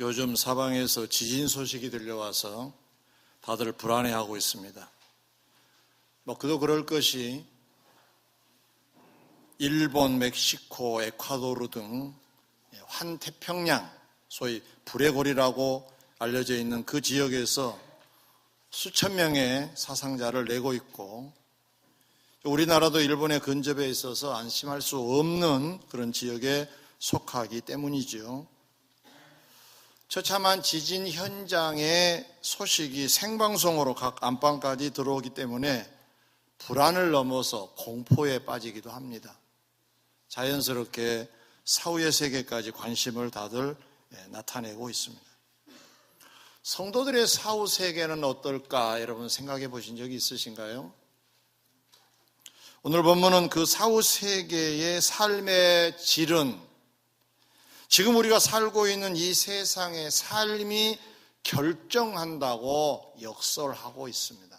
요즘 사방에서 지진 소식이 들려와서 다들 불안해하고 있습니다. 그도 그럴 것이 일본, 멕시코, 에콰도르 등 환태평양, 소위 불의 고리라고 알려져 있는 그 지역에서 수천 명의 사상자를 내고 있고, 우리나라도 일본에 근접해 있어서 안심할 수 없는 그런 지역에 속하기 때문이죠. 처참한 지진 현장의 소식이 생방송으로 각 안방까지 들어오기 때문에 불안을 넘어서 공포에 빠지기도 합니다. 자연스럽게 사후의 세계까지 관심을 다들 나타내고 있습니다. 성도들의 사후 세계는 어떨까 여러분 생각해 보신 적이 있으신가요? 오늘 본문은 그 사후 세계의 삶의 질은 지금 우리가 살고 있는 이 세상의 삶이 결정한다고 역설하고 있습니다.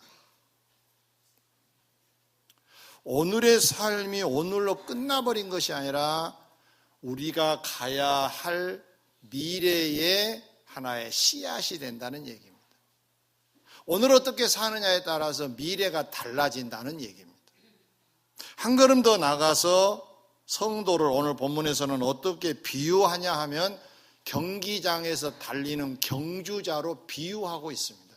오늘의 삶이 오늘로 끝나버린 것이 아니라 우리가 가야 할 미래의 하나의 씨앗이 된다는 얘기입니다. 오늘 어떻게 사느냐에 따라서 미래가 달라진다는 얘기입니다. 한 걸음 더 나가서 성도를 오늘 본문에서는 어떻게 비유하냐 하면 경기장에서 달리는 경주자로 비유하고 있습니다.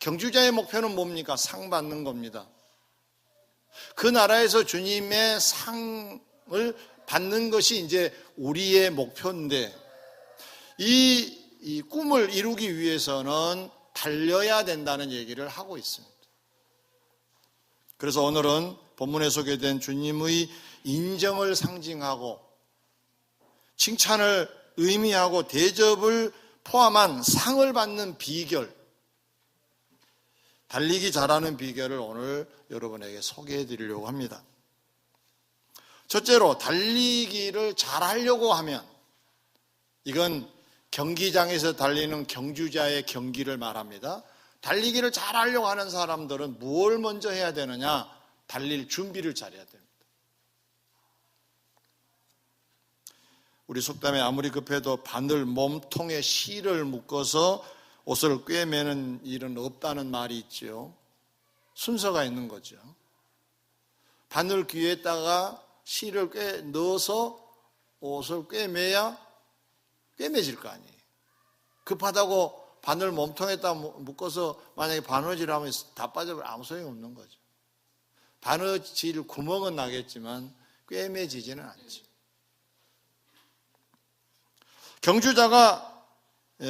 경주자의 목표는 뭡니까? 상 받는 겁니다. 그 나라에서 주님의 상을 받는 것이 이제 우리의 목표인데 이 꿈을 이루기 위해서는 달려야 된다는 얘기를 하고 있습니다. 그래서 오늘은 본문에 소개된 주님의 인정을 상징하고 칭찬을 의미하고 대접을 포함한 상을 받는 비결, 달리기 잘하는 비결을 오늘 여러분에게 소개해 드리려고 합니다. 첫째로 달리기를 잘하려고 하면, 이건 경기장에서 달리는 경주자의 경기를 말합니다. 달리기를 잘하려고 하는 사람들은 무엇을 먼저 해야 되느냐? 달릴 준비를 잘해야 됩니다. 우리 속담에 아무리 급해도 바늘 몸통에 실을 묶어서 옷을 꿰매는 일은 없다는 말이 있죠. 순서가 있는 거죠. 바늘 귀에다가 실을 넣어서 옷을 꿰매야 꿰매질 거 아니에요. 급하다고 바늘 몸통에다 묶어서 만약에 바느질을 하면 다 빠져버리면 아무 소용이 없는 거죠. 바느질 구멍은 나겠지만 꿰매지지는 않죠. 경주자가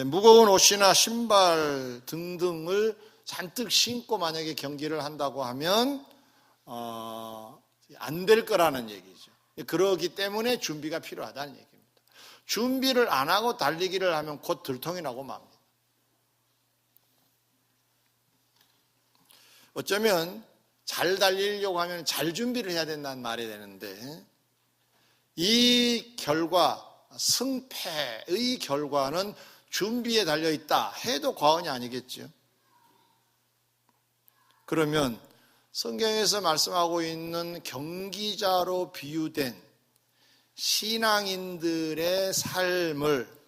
무거운 옷이나 신발 등등을 잔뜩 신고 만약에 경기를 한다고 하면 안 될 거라는 얘기죠. 그러기 때문에 준비가 필요하다는 얘기입니다. 준비를 안 하고 달리기를 하면 곧 들통이 나고 맙니다. 어쩌면 잘 달리려고 하면 잘 준비를 해야 된다는 말이 되는데, 이 결과, 승패의 결과는 준비에 달려있다 해도 과언이 아니겠죠. 그러면 성경에서 말씀하고 있는 경기자로 비유된 신앙인들의 삶을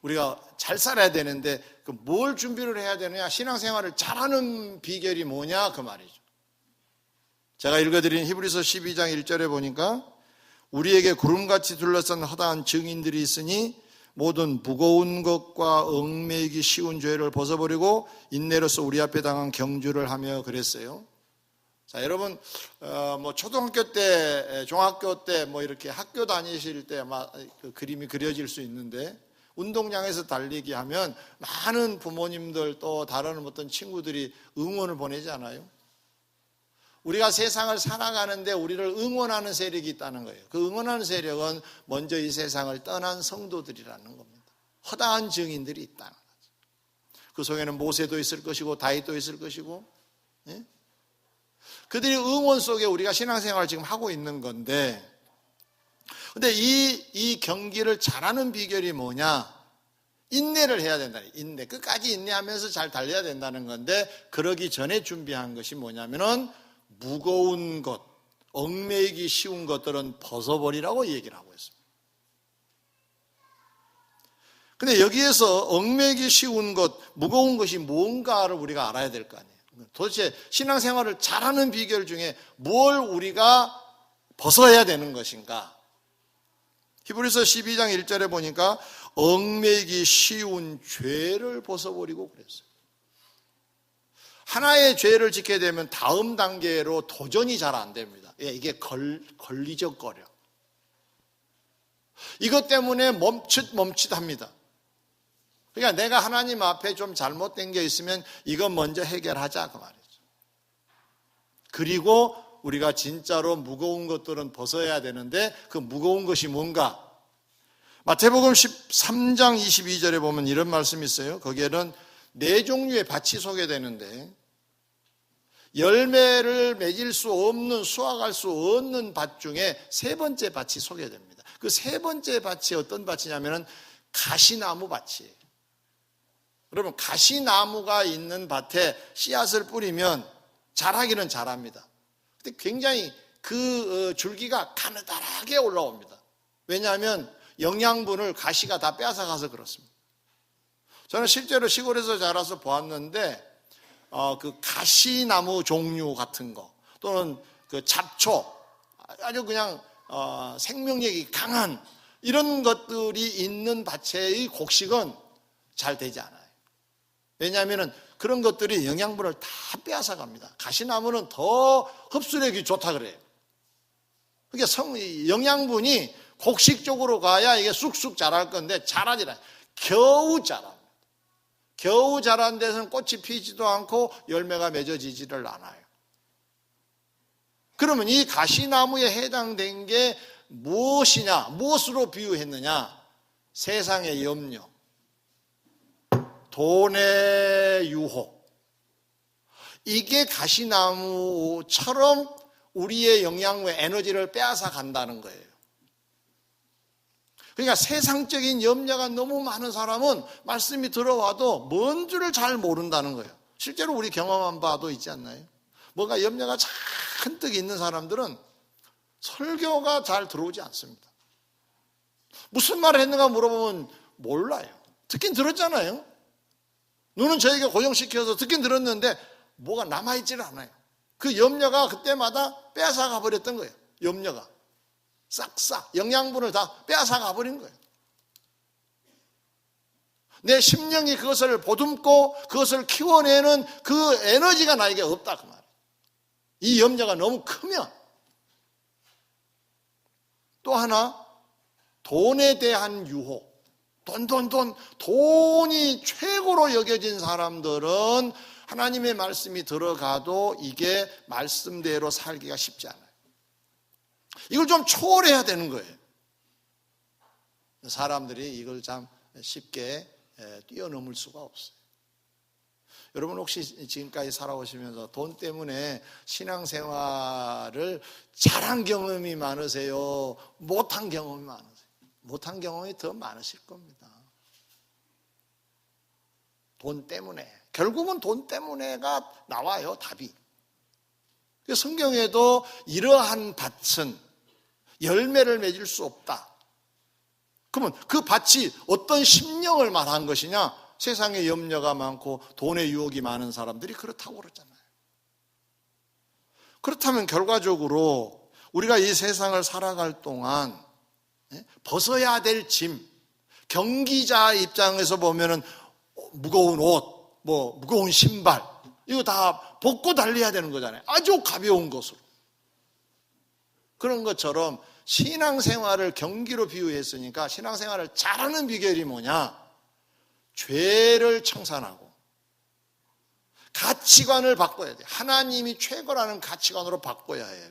우리가 잘 살아야 되는데 뭘 준비를 해야 되느냐, 신앙생활을 잘하는 비결이 뭐냐 그 말이죠. 제가 읽어드린 히브리서 12장 1절에 보니까 우리에게 구름같이 둘러싼 허다한 증인들이 있으니 모든 무거운 것과 얽매이기 쉬운 죄를 벗어버리고 인내로서 우리 앞에 당한 경주를 하며 그랬어요. 자, 여러분 초등학교 때, 중학교 때 이렇게 학교 다니실 때 아마 그 그림이 그려질 수 있는데, 운동장에서 달리기 하면 많은 부모님들 또 다른 어떤 친구들이 응원을 보내지 않아요? 우리가 세상을 살아가는데 우리를 응원하는 세력이 있다는 거예요. 그 응원하는 세력은 먼저 이 세상을 떠난 성도들이라는 겁니다. 허다한 증인들이 있다는 거죠. 그 속에는 모세도 있을 것이고 다윗도 있을 것이고, 예? 그들이 응원 속에 우리가 신앙생활을 지금 하고 있는 건데, 근데 이 경기를 잘하는 비결이 뭐냐? 인내를 해야 된다. 인내. 끝까지 인내하면서 잘 달려야 된다는 건데, 그러기 전에 준비한 것이 뭐냐면은 무거운 것, 얽매이기 쉬운 것들은 벗어버리라고 얘기를 하고 있습니다. 근데 여기에서 얽매기 쉬운 것, 무거운 것이 뭔가를 우리가 알아야 될 거 아니에요. 도대체 신앙생활을 잘하는 비결 중에 뭘 우리가 벗어야 되는 것인가? 히브리서 12장 1절에 보니까 얽매기 쉬운 죄를 벗어버리고 그랬어요. 하나의 죄를 짓게 되면 다음 단계로 도전이 잘 안 됩니다. 이게 걸리적거려. 이것 때문에 멈칫합니다. 그러니까 내가 하나님 앞에 좀 잘못된 게 있으면 이건 먼저 해결하자 그 말이죠. 그리고 우리가 진짜로 무거운 것들은 벗어야 되는데 그 무거운 것이 뭔가? 마태복음 13장 22절에 보면 이런 말씀이 있어요. 거기에는 4종류의 밭이 소개되는데 열매를 맺을 수 없는, 수확할 수 없는 밭 중에 3번째 밭이 소개됩니다. 그 3번째 밭이 어떤 밭이냐면 가시나무 밭이에요. 여러분, 가시나무가 있는 밭에 씨앗을 뿌리면 자라기는 잘합니다. 근데 굉장히 그 줄기가 가느다랗게 올라옵니다. 왜냐하면 영양분을 가시가 다 빼앗아가서 그렇습니다. 저는 실제로 시골에서 자라서 보았는데 그 가시나무 종류 같은 거 또는 그 잡초, 아주 그냥 생명력이 강한 이런 것들이 있는 밭의 곡식은 잘 되지 않아요. 왜냐하면 그런 것들이 영양분을 다 빼앗아 갑니다. 가시나무는 더 흡수력이 좋다 그래요. 그러니까 영양분이 곡식 쪽으로 가야 이게 쑥쑥 자랄 건데 자라지 않아요. 겨우 자랍니다. 겨우 자란 데서는 꽃이 피지도 않고 열매가 맺어지지를 않아요. 그러면 이 가시나무에 해당된 게 무엇이냐? 무엇으로 비유했느냐? 세상의 염려, 돈의 유혹. 이게 가시나무처럼 우리의 영양분, 에너지를 빼앗아 간다는 거예요. 그러니까 세상적인 염려가 너무 많은 사람은 말씀이 들어와도 뭔 줄을 잘 모른다는 거예요. 실제로 우리 경험한 바도 있지 않나요? 뭔가 염려가 잔뜩 있는 사람들은 설교가 잘 들어오지 않습니다. 무슨 말을 했는가 물어보면 몰라요. 듣긴 들었잖아요. 눈은 저에게 고정시켜서 듣긴 들었는데 뭐가 남아있지를 않아요. 그 염려가 그때마다 빼앗아가 버렸던 거예요. 염려가 싹싹 영양분을 다 빼앗아가 버린 거예요. 내 심령이 그것을 보듬고 그것을 키워내는 그 에너지가 나에게 없다 그 말이에요. 이 염려가 너무 크면. 또 하나, 돈에 대한 유혹. 돈이 최고로 여겨진 사람들은 하나님의 말씀이 들어가도 이게 말씀대로 살기가 쉽지 않아요. 이걸 좀 초월해야 되는 거예요. 사람들이 이걸 참 쉽게 뛰어넘을 수가 없어요. 여러분 혹시 지금까지 살아오시면서 돈 때문에 신앙생활을 잘한 경험이 많으세요? 못한 경험이 많으세요? 못한 경험이 더 많으실 겁니다. 돈 때문에. 결국은 돈 때문에가 나와요, 답이. 성경에도 이러한 밭은 열매를 맺을 수 없다. 그러면 그 밭이 어떤 심령을 말한 것이냐? 세상에 염려가 많고 돈의 유혹이 많은 사람들이 그렇다고 그러잖아요. 그렇다면 결과적으로 우리가 이 세상을 살아갈 동안 벗어야 될 짐, 경기자 입장에서 보면은 무거운 옷, 무거운 신발, 이거 다 벗고 달려야 되는 거잖아요. 아주 가벼운 것으로. 그런 것처럼 신앙생활을 경기로 비유했으니까 신앙생활을 잘하는 비결이 뭐냐? 죄를 청산하고 가치관을 바꿔야 돼요. 하나님이 최고라는 가치관으로 바꿔야 해요.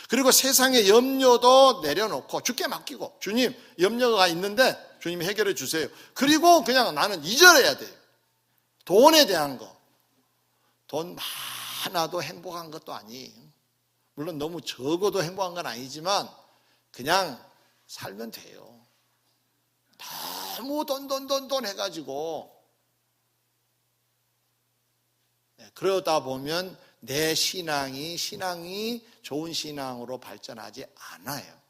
그리고 세상의 염려도 내려놓고 주께 맡기고, 주님 염려가 있는데 주님이 해결해 주세요. 그리고 그냥 나는 잊어야 돼요. 돈에 대한 거. 돈 많아도 행복한 것도 아니에요. 물론 너무 적어도 행복한 건 아니지만 그냥 살면 돼요. 너무 돈 해가지고 그러다 보면 내 신앙이 좋은 신앙으로 발전하지 않아요.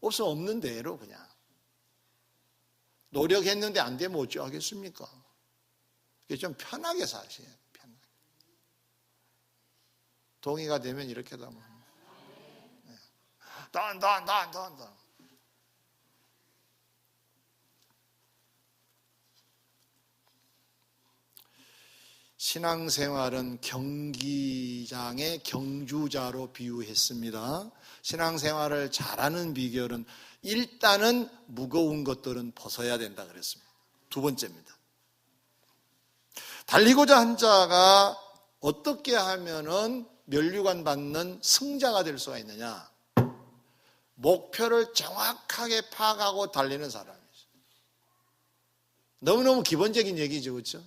없으면 없는 대로 그냥 노력했는데 안 되면 어쩌겠습니까? 좀 편하게 사세요. 편하게. 동의가 되면 이렇게 하면 돈. 신앙생활은 경기장의 경주자로 비유했습니다. 신앙생활을 잘하는 비결은 일단은 무거운 것들은 벗어야 된다 그랬습니다. 두 번째입니다. 달리고자 한 자가 어떻게 하면은 면류관 받는 승자가 될 수가 있느냐? 목표를 정확하게 파악하고 달리는 사람이죠. 너무너무 기본적인 얘기죠, 그렇죠?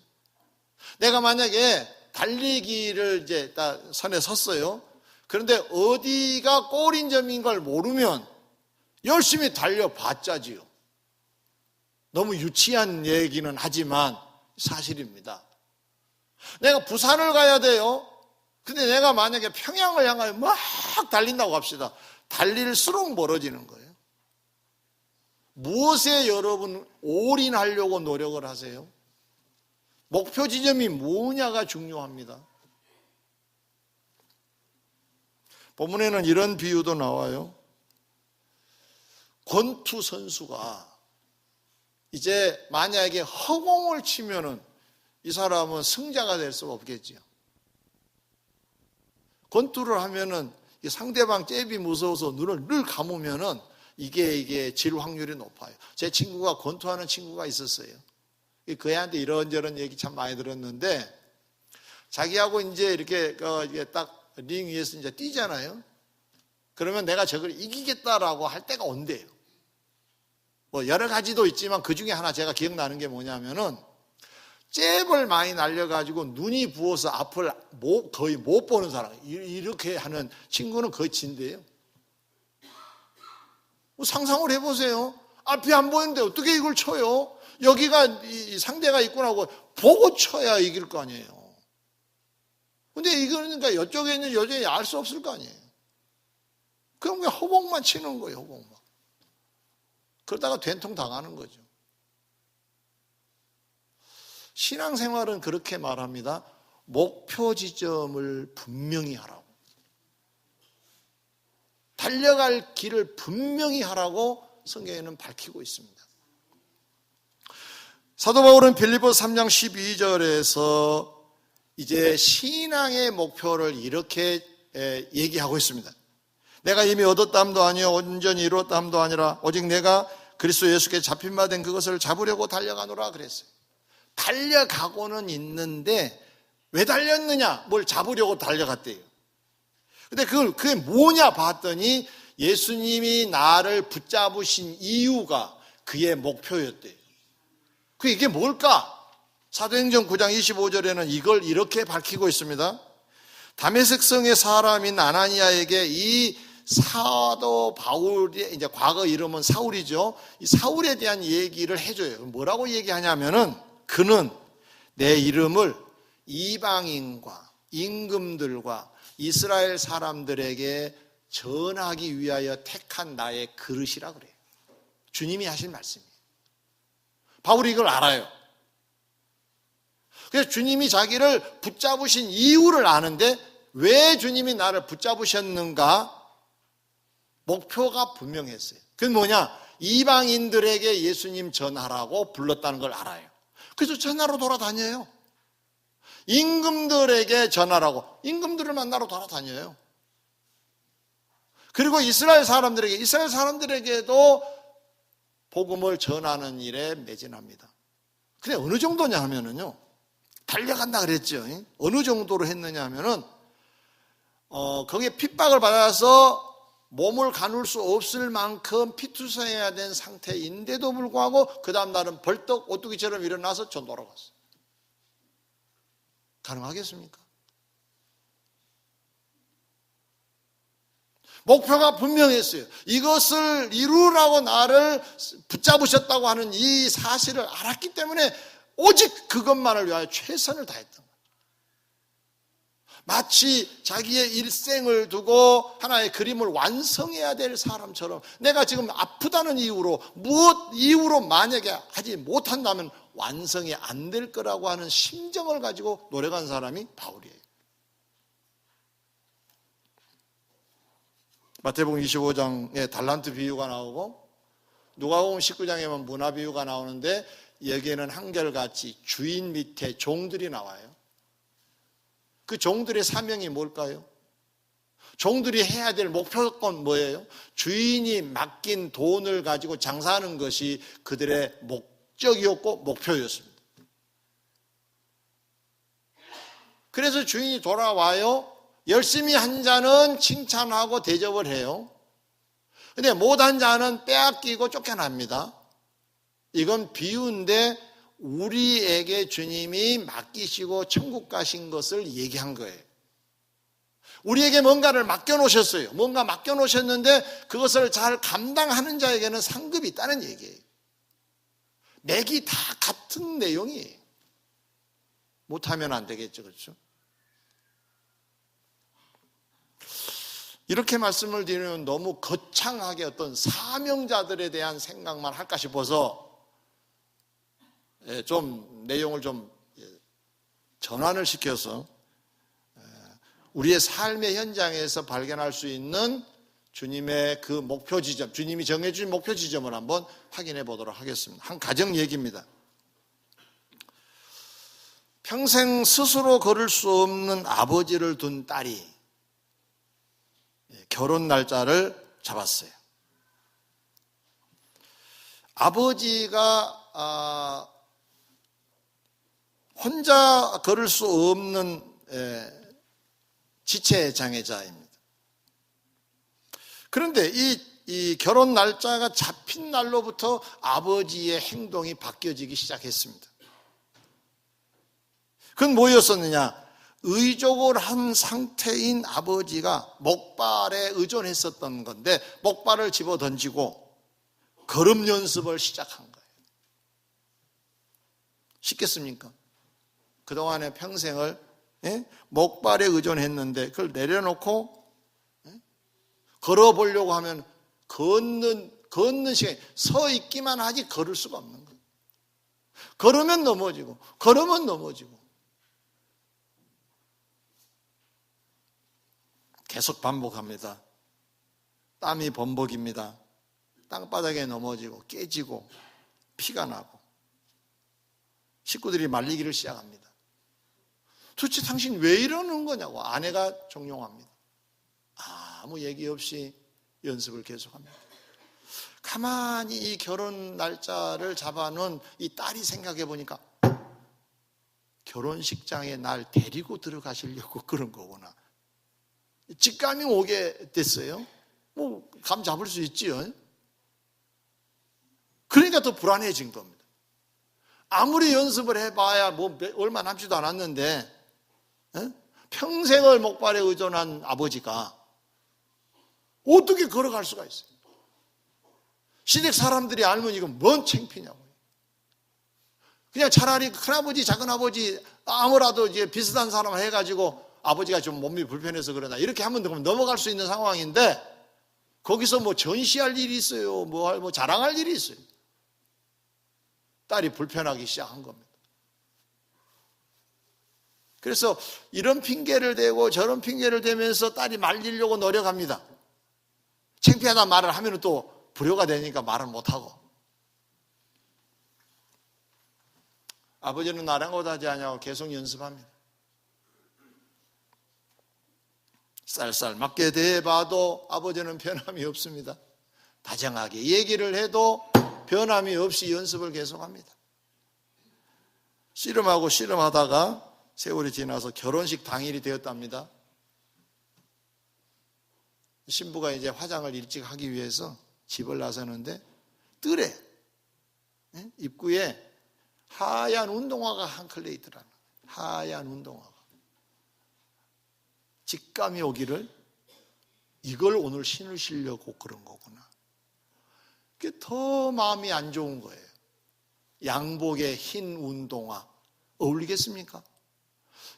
내가 만약에 달리기를 이제 딱 선에 섰어요. 그런데 어디가 골인점인 걸 모르면 열심히 달려봤자지요. 너무 유치한 얘기는 하지만 사실입니다. 내가 부산을 가야 돼요. 근데 내가 만약에 평양을 향하여 막 달린다고 합시다. 달릴수록 멀어지는 거예요. 무엇에 여러분 올인하려고 노력을 하세요? 목표 지점이 뭐냐가 중요합니다. 본문에는 이런 비유도 나와요. 권투 선수가 이제 만약에 허공을 치면은 이 사람은 승자가 될 수가 없겠지요. 권투를 하면은 상대방 잽이 무서워서 눈을 늘 감으면은 이게 질 확률이 높아요. 제 친구가 권투하는 친구가 있었어요. 그 애한테 이런저런 얘기 참 많이 들었는데, 자기하고 이제 이렇게 딱 링 위에서 이제 뛰잖아요. 그러면 내가 저걸 이기겠다라고 할 때가 온대요. 뭐 여러 가지도 있지만 그 중에 하나 제가 기억나는 게 뭐냐면은, 잽을 많이 날려가지고 눈이 부어서 앞을 거의 못 보는 사람, 이렇게 하는 친구는 거의 진대요. 상상을 해보세요. 앞이 안 보이는데 어떻게 이걸 쳐요? 여기가 이 상대가 있구나 하고 보고 쳐야 이길 거 아니에요. 근데 이거는 그러니까 이쪽에 있는 여전히 알 수 없을 거 아니에요. 그럼 그냥 허공만 치는 거예요, 허공만. 그러다가 된통 당하는 거죠. 신앙생활은 그렇게 말합니다. 목표 지점을 분명히 하라고. 달려갈 길을 분명히 하라고 성경에는 밝히고 있습니다. 사도 바울은 빌립보서 3장 12절에서 이제 신앙의 목표를 이렇게 얘기하고 있습니다. 내가 이미 얻었다함도 아니요 온전히 이루었다함도 아니라 오직 내가 그리스도 예수께 잡힌 바 된 그것을 잡으려고 달려가노라 그랬어요. 달려가고는 있는데 왜 달렸느냐? 뭘 잡으려고 달려갔대요. 근데 그게 뭐냐 봤더니 예수님이 나를 붙잡으신 이유가 그의 목표였대요. 이게 뭘까? 사도행전 9장 25절에는 이걸 이렇게 밝히고 있습니다. 다메섹 성의 사람인 아나니아에게 이 사도 바울의 이제 과거 이름은 사울이죠. 이 사울에 대한 얘기를 해줘요. 뭐라고 얘기하냐면은 그는 내 이름을 이방인과 임금들과 이스라엘 사람들에게 전하기 위하여 택한 나의 그릇이라 그래요. 주님이 하신 말씀이에요. 바울이 이걸 알아요. 그래서 주님이 자기를 붙잡으신 이유를 아는데 왜 주님이 나를 붙잡으셨는가? 목표가 분명했어요. 그게 뭐냐? 이방인들에게 예수님 전하라고 불렀다는 걸 알아요. 그래서 전하러 돌아다녀요. 임금들에게 전하라고, 임금들을 만나러 돌아다녀요. 그리고 이스라엘 사람들에게도 복음을 전하는 일에 매진합니다. 근데 어느 정도냐 하면은요, 달려간다 그랬죠. 어느 정도로 했느냐 하면은, 거기에 핍박을 받아서 몸을 가눌 수 없을 만큼 피투성해야 된 상태인데도 불구하고 그 다음 날은 벌떡 오뚜기처럼 일어나서 저 돌아갔어요. 가능하겠습니까? 목표가 분명했어요. 이것을 이루라고 나를 붙잡으셨다고 하는 이 사실을 알았기 때문에 오직 그것만을 위하여 최선을 다했던 거예요. 마치 자기의 일생을 두고 하나의 그림을 완성해야 될 사람처럼 내가 지금 아프다는 이유로 무엇 이유로 만약에 하지 못한다면 완성이 안 될 거라고 하는 심정을 가지고 노력한 사람이 바울이에요. 마태복음 25장에 달란트 비유가 나오고 누가복음 19장에만 문화 비유가 나오는데 여기에는 한결같이 주인 밑에 종들이 나와요. 그 종들의 사명이 뭘까요? 종들이 해야 될 목표건 뭐예요? 주인이 맡긴 돈을 가지고 장사하는 것이 그들의 목적이었고 목표였습니다. 그래서 주인이 돌아와요. 열심히 한 자는 칭찬하고 대접을 해요. 근데 못한 자는 빼앗기고 쫓겨납니다. 이건 비유인데 우리에게 주님이 맡기시고 천국 가신 것을 얘기한 거예요. 우리에게 뭔가를 맡겨놓으셨어요. 뭔가 맡겨놓으셨는데 그것을 잘 감당하는 자에게는 상급이 있다는 얘기예요. 맥이 다 같은 내용이에요. 못하면 안 되겠죠, 그렇죠? 이렇게 말씀을 드리면 너무 거창하게 어떤 사명자들에 대한 생각만 할까 싶어서 좀 내용을 좀 전환을 시켜서 우리의 삶의 현장에서 발견할 수 있는 주님의 그 목표 지점, 주님이 정해준 목표 지점을 한번 확인해 보도록 하겠습니다. 한 가정 얘기입니다. 평생 스스로 걸을 수 없는 아버지를 둔 딸이 결혼 날짜를 잡았어요. 아버지가 혼자 걸을 수 없는 지체장애자입니다. 그런데 이 결혼 날짜가 잡힌 날로부터 아버지의 행동이 바뀌어지기 시작했습니다. 그건 뭐였었느냐? 의족을 한 상태인 아버지가 목발에 의존했었던 건데 목발을 집어 던지고 걸음 연습을 시작한 거예요. 쉽겠습니까? 그동안의 평생을 목발에 의존했는데 그걸 내려놓고 걸어보려고 하면 걷는 시간이 서 있기만 하지 걸을 수가 없는 거예요. 걸으면 넘어지고 걸으면 넘어지고 계속 반복합니다. 땀이 범벅입니다. 땅바닥에 넘어지고 깨지고 피가 나고 식구들이 말리기를 시작합니다. 도대체 당신 왜 이러는 거냐고 아내가 종용합니다. 아무 얘기 없이 연습을 계속합니다. 가만히 이 결혼 날짜를 잡아놓은 이 딸이 생각해 보니까 결혼식장에 날 데리고 들어가시려고 그런 거구나. 직감이 오게 됐어요. 뭐 감 잡을 수 있지요. 그러니까 더 불안해진 겁니다. 아무리 연습을 해봐야 뭐 얼마 남지도 않았는데 평생을 목발에 의존한 아버지가 어떻게 걸어갈 수가 있어요? 시댁 사람들이 알면 이건 뭔 창피냐고요. 그냥 차라리 큰아버지 작은아버지 아무라도 이제 비슷한 사람을 해가지고 아버지가 좀 몸이 불편해서 그러나 이렇게 하면 넘어갈 수 있는 상황인데 거기서 뭐 전시할 일이 있어요. 뭐 자랑할 일이 있어요. 딸이 불편하기 시작한 겁니다. 그래서 이런 핑계를 대고 저런 핑계를 대면서 딸이 말리려고 노력합니다. 창피하다는 말을 하면 또 불효가 되니까 말을 못하고. 아버지는 아랑곳하지 않냐고 계속 연습합니다. 쌀쌀 맞게 대해봐도 아버지는 변함이 없습니다. 다정하게 얘기를 해도 변함이 없이 연습을 계속합니다. 씨름하고 씨름하다가 세월이 지나서 결혼식 당일이 되었답니다. 신부가 이제 화장을 일찍 하기 위해서 집을 나서는데 뜰에 입구에 하얀 운동화가 한 켤레 있더라고요. 하얀 운동화가. 직감이 오기를 이걸 오늘 신으시려고 그런 거구나. 그게 더 마음이 안 좋은 거예요. 양복에 흰 운동화 어울리겠습니까?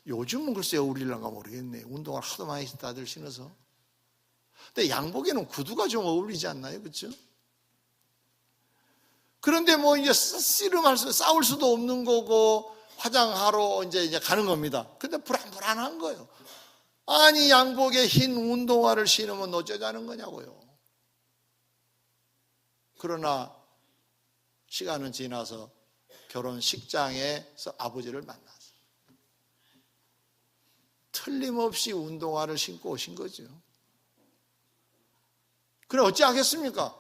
요즘은 글쎄 어울릴란가 모르겠네. 운동화를 하도 많이 다들 신어서. 근데 양복에는 구두가 좀 어울리지 않나요? 그렇죠? 그런데 뭐 이제 싸울 수도 없는 거고 화장하러 이제 가는 겁니다. 근데 불안불안한 거예요. 아니 양복에 흰 운동화를 신으면 어쩌자는 거냐고요. 그러나 시간은 지나서 결혼식장에서 아버지를 만났어요. 틀림없이 운동화를 신고 오신 거죠. 그래 어찌 하겠습니까?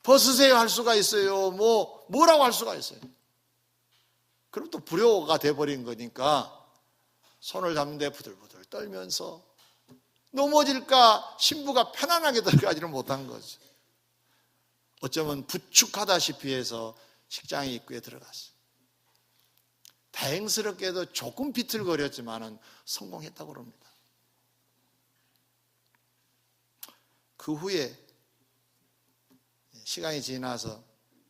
벗으세요 할 수가 있어요. 뭐라고 할 수가 있어요. 그럼 또 불효가 돼버린 거니까 손을 잡는데 부들부들 떨면서 넘어질까 신부가 편안하게 들어가지를 못한 거죠. 어쩌면 부축하다시피 해서 식장 입구에 들어갔어요. 다행스럽게도 조금 비틀거렸지만은 성공했다고 합니다. 그 후에 시간이 지나서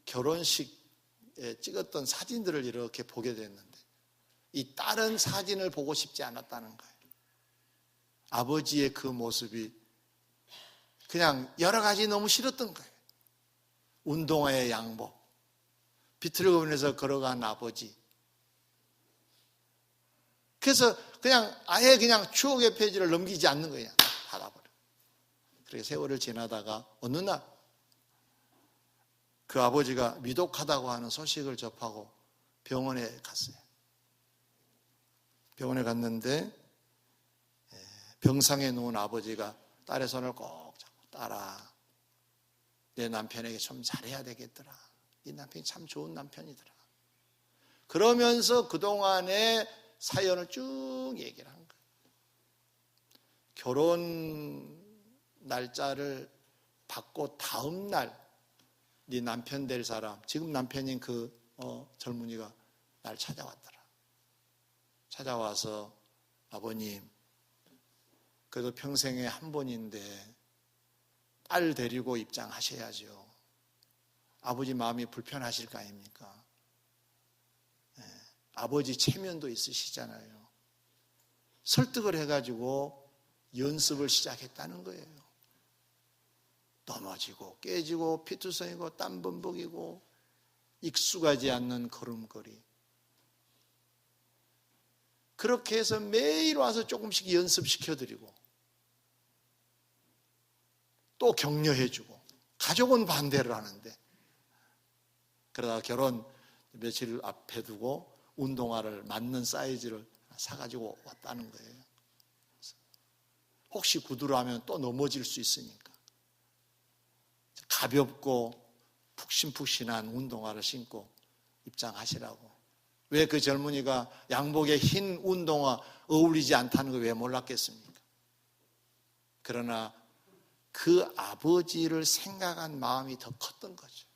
결혼식에 찍었던 사진들을 이렇게 보게 됐는데 이 딸은 사진을 보고 싶지 않았다는 거예요. 아버지의 그 모습이 그냥 여러 가지 너무 싫었던 거예요. 운동화에 양복, 비틀거리면서 걸어간 아버지. 그래서 그냥 아예 그냥 추억의 페이지를 넘기지 않는 거예요. 닫아버려. 그렇게 세월을 지나다가 어느 날 그 아버지가 위독하다고 하는 소식을 접하고 병원에 갔어요. 병원에 갔는데 병상에 누운 아버지가 딸의 손을 꼭 잡고 딸아 내 남편에게 좀 잘해야 되겠더라. 네 남편이 참 좋은 남편이더라. 그러면서 그동안의 사연을 쭉 얘기를 한 거예요. 결혼 날짜를 받고 다음 날 네 남편 될 사람, 지금 남편인 그 젊은이가 날 찾아왔더라. 찾아와서 아버님 그래도 평생에 한 번인데 딸 데리고 입장하셔야죠. 아버지 마음이 불편하실 거 아닙니까? 네. 아버지 체면도 있으시잖아요. 설득을 해가지고 연습을 시작했다는 거예요. 넘어지고 깨지고 피투성이고 땀범벅이고 익숙하지 않는 걸음걸이. 그렇게 해서 매일 와서 조금씩 연습시켜드리고 또 격려해주고 가족은 반대를 하는데 그러다가 결혼 며칠 앞에 두고 운동화를 맞는 사이즈를 사가지고 왔다는 거예요. 혹시 구두로 하면 또 넘어질 수 있으니까 가볍고 푹신푹신한 운동화를 신고 입장하시라고. 왜 그 젊은이가 양복에 흰 운동화 어울리지 않다는 걸 왜 몰랐겠습니까? 그러나 그 아버지를 생각한 마음이 더 컸던 거죠.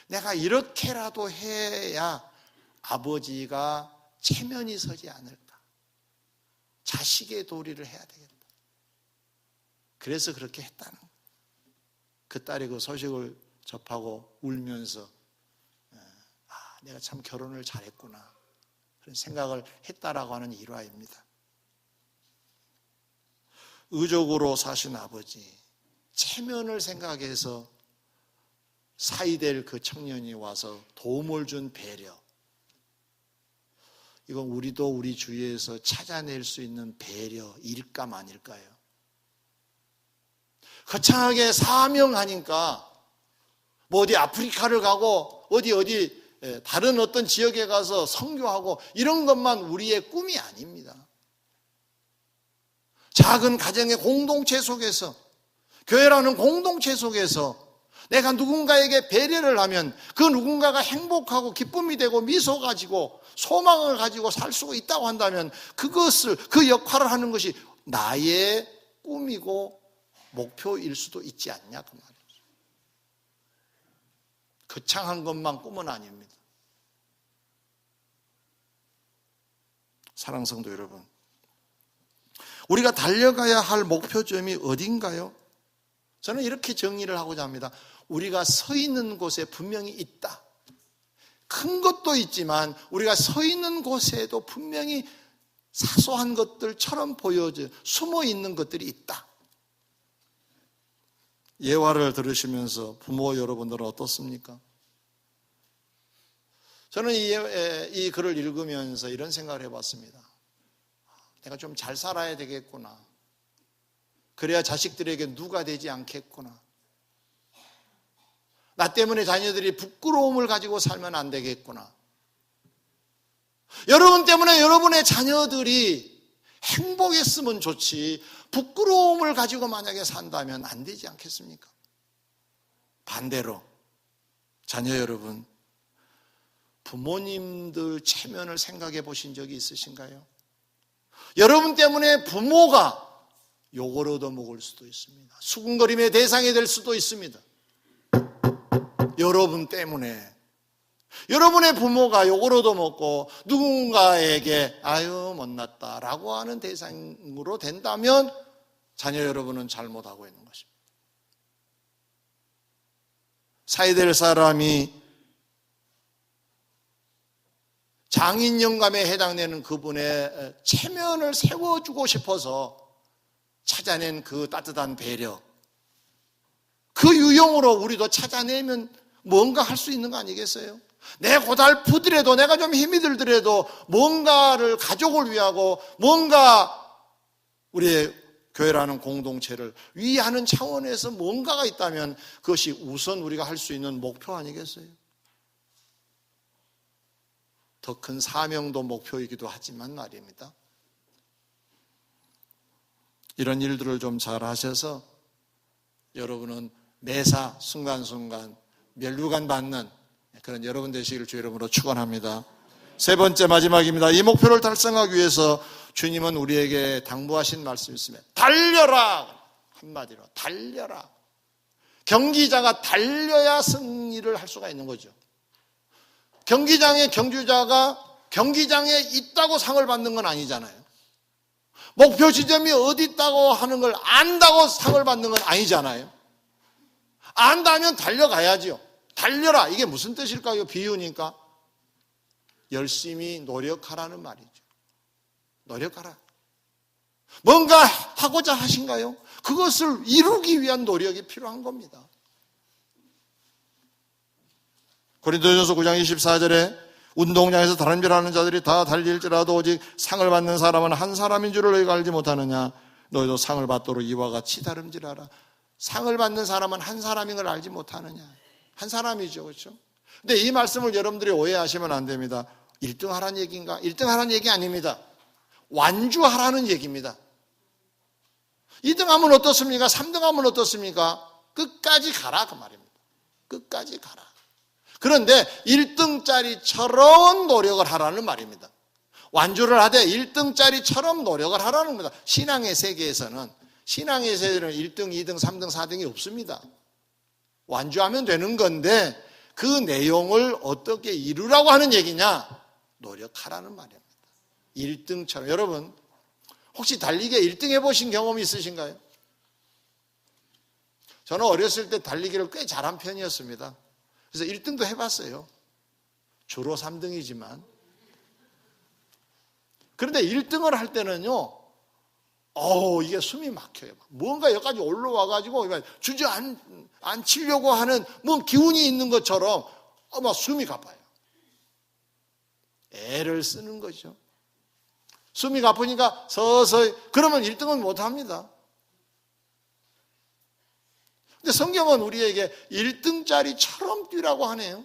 내가 이렇게라도 해야 아버지가 체면이 서지 않을까. 자식의 도리를 해야 되겠다. 그래서 그렇게 했다는 거예요. 그 딸이 그 소식을 접하고 울면서 내가 참 결혼을 잘했구나 그런 생각을 했다라고 하는 일화입니다. 의족으로 사신 아버지, 체면을 생각해서 사이될 그 청년이 와서 도움을 준 배려, 이건 우리도 우리 주위에서 찾아낼 수 있는 배려, 일감 아닐까요? 거창하게 사명하니까 뭐 어디 아프리카를 가고 어디 다른 어떤 지역에 가서 선교하고 이런 것만 우리의 꿈이 아닙니다. 작은 가정의 공동체 속에서, 교회라는 공동체 속에서 내가 누군가에게 배려를 하면 그 누군가가 행복하고 기쁨이 되고 미소 가지고 소망을 가지고 살 수 있다고 한다면 그 역할을 하는 것이 나의 꿈이고 목표일 수도 있지 않냐 그 말이죠. 거창한 것만 꿈은 아닙니다. 사랑하는 성도 여러분, 우리가 달려가야 할 목표점이 어딘가요? 저는 이렇게 정리를 하고자 합니다. 우리가 서 있는 곳에 분명히 있다. 큰 것도 있지만 우리가 서 있는 곳에도 분명히 사소한 것들처럼 보여져 숨어 있는 것들이 있다. 예화를 들으시면서 부모 여러분들은 어떻습니까? 저는 이 글을 읽으면서 이런 생각을 해봤습니다. 내가 좀 잘 살아야 되겠구나. 그래야 자식들에게 누가 되지 않겠구나. 나 때문에 자녀들이 부끄러움을 가지고 살면 안 되겠구나. 여러분 때문에 여러분의 자녀들이 행복했으면 좋지, 부끄러움을 가지고 만약에 산다면 안 되지 않겠습니까? 반대로 자녀 여러분, 부모님들 체면을 생각해 보신 적이 있으신가요? 여러분 때문에 부모가 욕을 얻어먹을 수도 있습니다. 수군거림의 대상이 될 수도 있습니다. 여러분 때문에 여러분의 부모가 욕을 얻어먹고 누군가에게 아유 못났다 라고 하는 대상으로 된다면 자녀 여러분은 잘못하고 있는 것입니다. 사야 사람이 장인 영감에 해당되는 그분의 체면을 세워주고 싶어서 찾아낸 그 따뜻한 배려, 그 유형으로 우리도 찾아내면 뭔가 할 수 있는 거 아니겠어요? 내 고달프더라도, 내가 좀 힘이 들더라도 뭔가를 가족을 위하고 뭔가 우리의 교회라는 공동체를 위하는 차원에서 뭔가가 있다면 그것이 우선 우리가 할 수 있는 목표 아니겠어요? 더 큰 사명도 목표이기도 하지만 말입니다. 이런 일들을 좀 잘 하셔서 여러분은 매사 순간순간 면류관 받는 그런 여러분 되시기를 주 이름으로 축원합니다. 세 번째 마지막입니다. 이 목표를 달성하기 위해서 주님은 우리에게 당부하신 말씀이 있으면 달려라! 한마디로 달려라. 경기자가 달려야 승리를 할 수가 있는 거죠. 경기장의 경주자가 경기장에 있다고 상을 받는 건 아니잖아요. 목표 지점이 어디 있다고 하는 걸 안다고 상을 받는 건 아니잖아요. 안다면 달려가야죠. 달려라. 이게 무슨 뜻일까요? 비유니까 열심히 노력하라는 말이죠. 노력하라. 뭔가 하고자 하신가요? 그것을 이루기 위한 노력이 필요한 겁니다. 고린도전서 9장 24절에 운동장에서 다름질하는 자들이 다 달릴지라도 오직 상을 받는 사람은 한 사람인 줄을 너희가 알지 못하느냐. 너희도 상을 받도록 이와 같이 다름질하라. 상을 받는 사람은 한 사람인 걸 알지 못하느냐. 한 사람이죠, 그렇죠? 근데 이 말씀을 여러분들이 오해하시면 안 됩니다. 1등 하라는 얘기인가? 1등 하라는 얘기 아닙니다. 완주하라는 얘기입니다. 2등 하면 어떻습니까? 3등 하면 어떻습니까? 끝까지 가라 그 말입니다. 끝까지 가라. 그런데 1등짜리처럼 노력을 하라는 말입니다. 완주를 하되 1등짜리처럼 노력을 하라는 겁니다. 신앙의 세계에서는 1등, 2등, 3등, 4등이 없습니다. 완주하면 되는 건데 그 내용을 어떻게 이루라고 하는 얘기냐? 노력하라는 말입니다. 1등처럼. 여러분 혹시 달리기에 1등 해보신 경험이 있으신가요? 저는 어렸을 때 달리기를 꽤 잘한 편이었습니다. 그래서 1등도 해봤어요. 주로 3등이지만. 그런데 1등을 할 때는요, 이게 숨이 막혀요. 뭔가 여기까지 올라와가지고 주저앉히려고 하는 뭔 기운이 있는 것처럼 막 숨이 가빠요. 애를 쓰는 거죠. 숨이 가쁘니까 서서히, 그러면 1등은 못합니다. 근데 성경은 우리에게 1등짜리처럼 뛰라고 하네요.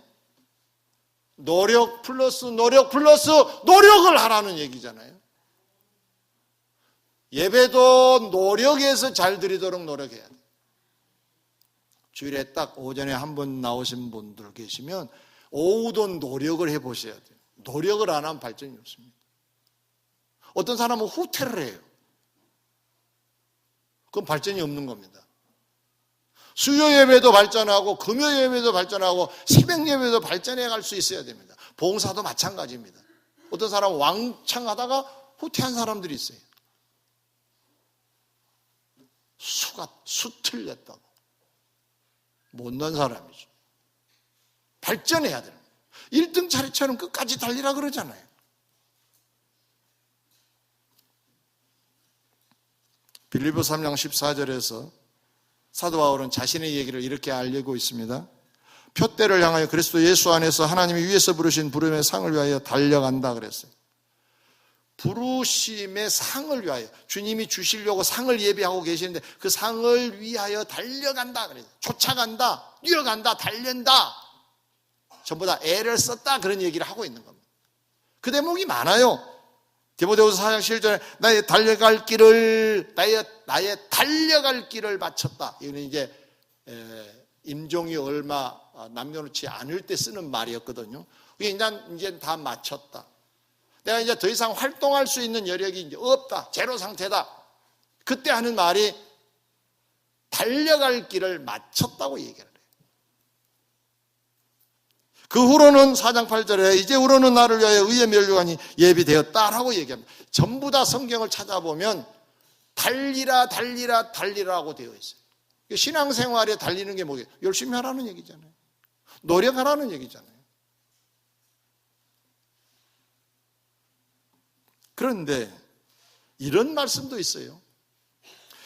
노력 플러스 노력 플러스 노력을 하라는 얘기잖아요. 예배도 노력해서 잘 드리도록 노력해야 돼요. 주일에 딱 오전에 한 번 나오신 분들 계시면 오후도 노력을 해보셔야 돼요. 노력을 안 하면 발전이 없습니다. 어떤 사람은 후퇴를 해요. 그건 발전이 없는 겁니다. 수요 예배도 발전하고 금요 예배도 발전하고 새벽 예배도 발전해 갈 수 있어야 됩니다. 봉사도 마찬가지입니다. 어떤 사람은 왕창 하다가 후퇴한 사람들이 있어요. 숫을 냈다고 못난 사람이죠. 발전해야 됩니다. 1등 차례처럼 끝까지 달리라 그러잖아요. 빌립보 3장 14절에서 사도 바울은 자신의 얘기를 이렇게 알리고 있습니다. 표대를 향하여 그리스도 예수 안에서 하나님이 위에서 부르신 부름의 상을 위하여 달려간다 그랬어요. 부르심의 상을 위하여, 주님이 주시려고 상을 예비하고 계시는데 그 상을 위하여 달려간다 그래요. 쫓아간다, 뛰어간다, 달린다. 전부 다 애를 썼다, 그런 얘기를 하고 있는 겁니다. 그 대목이 많아요. 디모데후서 4장 7절에 나의 달려갈 길을 마쳤다. 이거는 이제 임종이 얼마 남겨놓지 않을 때 쓰는 말이었거든요. 이게 이제 다 마쳤다. 내가 이제 더 이상 활동할 수 있는 여력이 이제 없다. 제로 상태다. 그때 하는 말이 달려갈 길을 마쳤다고 얘기를 해요. 그 후로는 4장 8절에 이제 후로는 나를 위하여 의의 면류관이 예비되었다라고 얘기합니다. 전부 다 성경을 찾아보면 달리라 달리라 달리라고 되어 있어요. 신앙생활에 달리는 게 뭐예요? 열심히 하라는 얘기잖아요. 노력하라는 얘기잖아요. 그런데 이런 말씀도 있어요.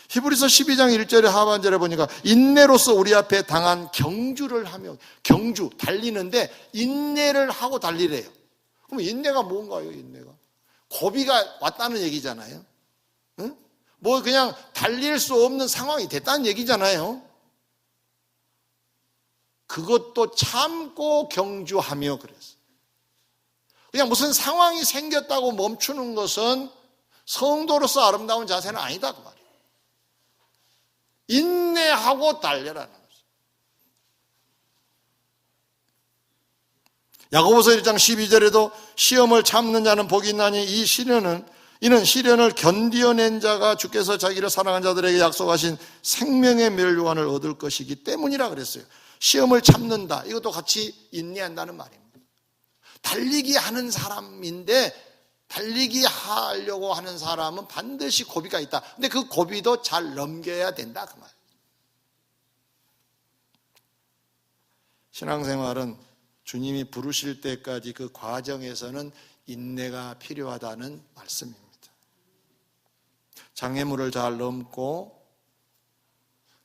히브리서 12장 1절에 하반절에 보니까 인내로서 우리 앞에 당한 경주를 하며, 경주, 달리는데 인내를 하고 달리래요. 그럼 인내가 뭔가요? 인내가 고비가 왔다는 얘기잖아요. 응? 뭐 그냥 달릴 수 없는 상황이 됐다는 얘기잖아요. 그것도 참고 경주하며 그랬어요. 그냥 무슨 상황이 생겼다고 멈추는 것은 성도로서 아름다운 자세는 아니다 그 말이에요. 인내하고 달려라는 거죠. 야고보서 1장 12절에도 시험을 참는 자는 복이 있나니 이는 시련을 견디어낸 자가 주께서 자기를 사랑한 자들에게 약속하신 생명의 멸류관을 얻을 것이기 때문이라 그랬어요. 시험을 참는다. 이것도 같이 인내한다는 말입니다. 달리기 하는 사람인데 달리기 하려고 하는 사람은 반드시 고비가 있다. 근데 그 고비도 잘 넘겨야 된다 그 말. 신앙생활은 주님이 부르실 때까지 그 과정에서는 인내가 필요하다는 말씀입니다. 장애물을 잘 넘고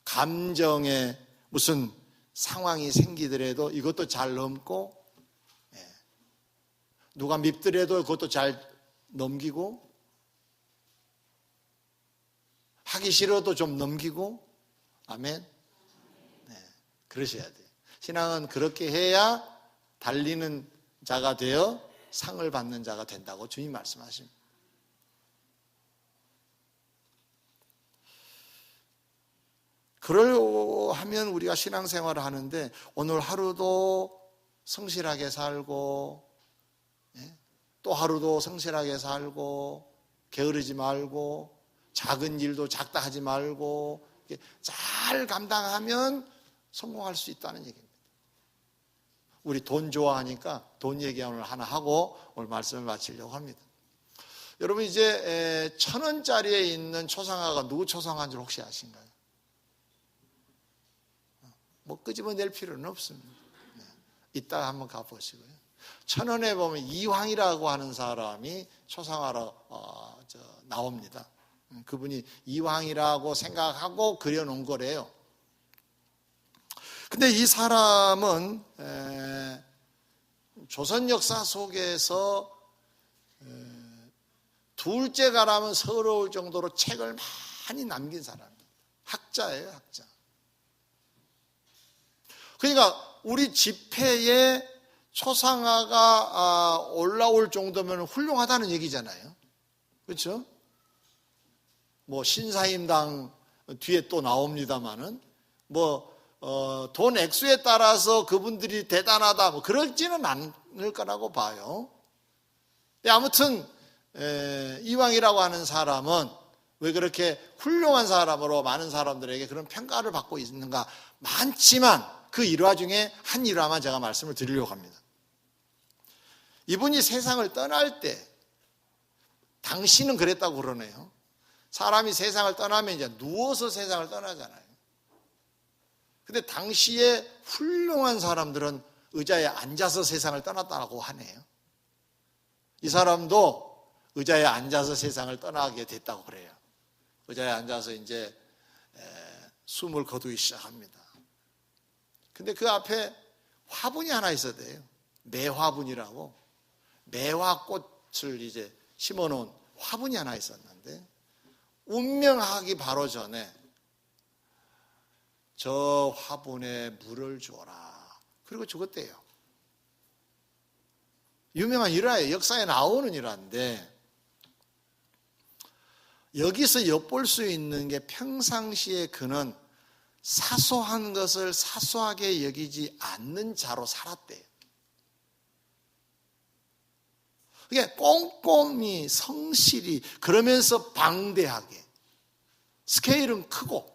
감정에 무슨 상황이 생기더라도 이것도 잘 넘고 누가 밉더라도 그것도 잘 넘기고 하기 싫어도 좀 넘기고 아멘. 네, 그러셔야 돼요. 신앙은 그렇게 해야 달리는 자가 되어 상을 받는 자가 된다고 주님 말씀하십니다. 그러하면 우리가 신앙생활을 하는데 오늘 하루도 성실하게 살고 또 하루도 성실하게 살고 게으르지 말고 작은 일도 작다 하지 말고 잘 감당하면 성공할 수 있다는 얘기입니다. 우리 돈 좋아하니까 돈 얘기 오늘 하나 하고 오늘 말씀을 마치려고 합니다. 여러분 이제 1,000원짜리에 있는 초상화가 누구 초상화인 줄 혹시 아신가요? 뭐 끄집어낼 필요는 없습니다. 이따가 한번 가보시고요. 1,000원에 보면 이황이라고 하는 사람이 초상화로 나옵니다. 그분이 이황이라고 생각하고 그려놓은 거래요. 근데 이 사람은 조선 역사 속에서 둘째 가라면 서러울 정도로 책을 많이 남긴 사람입니다. 학자예요, 학자. 그러니까 우리 집회에 초상화가 올라올 정도면 훌륭하다는 얘기잖아요. 그렇죠? 뭐 신사임당 뒤에 또 나옵니다마는 돈 액수에 따라서 그분들이 대단하다 뭐 그러지는 않을 거라고 봐요. 아무튼 이황이라고 하는 사람은 왜 그렇게 훌륭한 사람으로 많은 사람들에게 그런 평가를 받고 있는가? 많지만 그 일화 중에 한 일화만 제가 말씀을 드리려고 합니다. 이분이 세상을 떠날 때 당신은 그랬다고 그러네요. 사람이 세상을 떠나면 이제 누워서 세상을 떠나잖아요. 근데 당시에 훌륭한 사람들은 의자에 앉아서 세상을 떠났다고 하네요. 이 사람도 의자에 앉아서 세상을 떠나게 됐다고 그래요. 의자에 앉아서 이제 숨을 거두기 시작합니다. 근데 그 앞에 화분이 하나 있어야 돼요. 매화분이라고 매화꽃을 이제 심어놓은 화분이 하나 있었는데 운명하기 바로 전에 저 화분에 물을 줘라. 그리고 죽었대요. 유명한 일화예요. 역사에 나오는 일화인데 여기서 엿볼 수 있는 게 평상시에 그는 사소한 것을 사소하게 여기지 않는 자로 살았대요. 그게 꼼꼼히 성실히 그러면서 방대하게 스케일은 크고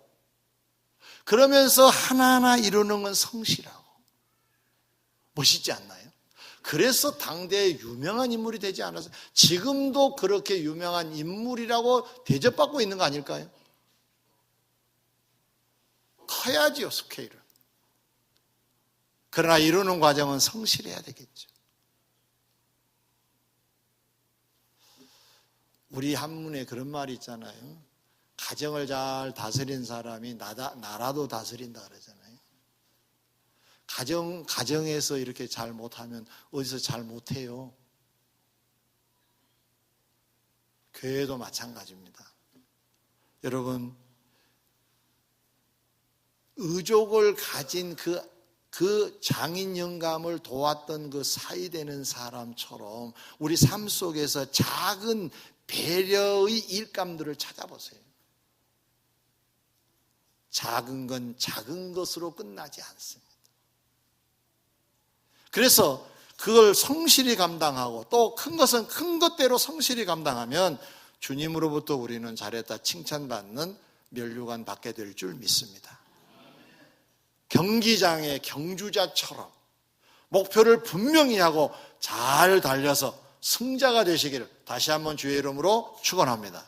그러면서 하나하나 이루는 건 성실하고 멋있지 않나요? 그래서 당대의 유명한 인물이 되지 않아서 지금도 그렇게 유명한 인물이라고 대접받고 있는 거 아닐까요? 커야지요, 스케일은. 그러나 이루는 과정은 성실해야 되겠죠. 우리 한문에 그런 말이 있잖아요. 가정을 잘 다스린 사람이 나라도 다스린다 그러잖아요. 가정에서 이렇게 잘 못하면 어디서 잘 못해요. 교회도 마찬가지입니다. 여러분, 의족을 가진 그 장인 영감을 도왔던 그 사이되는 사람처럼 우리 삶 속에서 작은 배려의 일감들을 찾아보세요. 작은 건 작은 것으로 끝나지 않습니다. 그래서 그걸 성실히 감당하고 또 큰 것은 큰 것대로 성실히 감당하면 주님으로부터 우리는 잘했다 칭찬받는 면류관 받게 될 줄 믿습니다. 경기장의 경주자처럼 목표를 분명히 하고 잘 달려서 승자가 되시기를 다시 한번 주의 이름으로 축원합니다.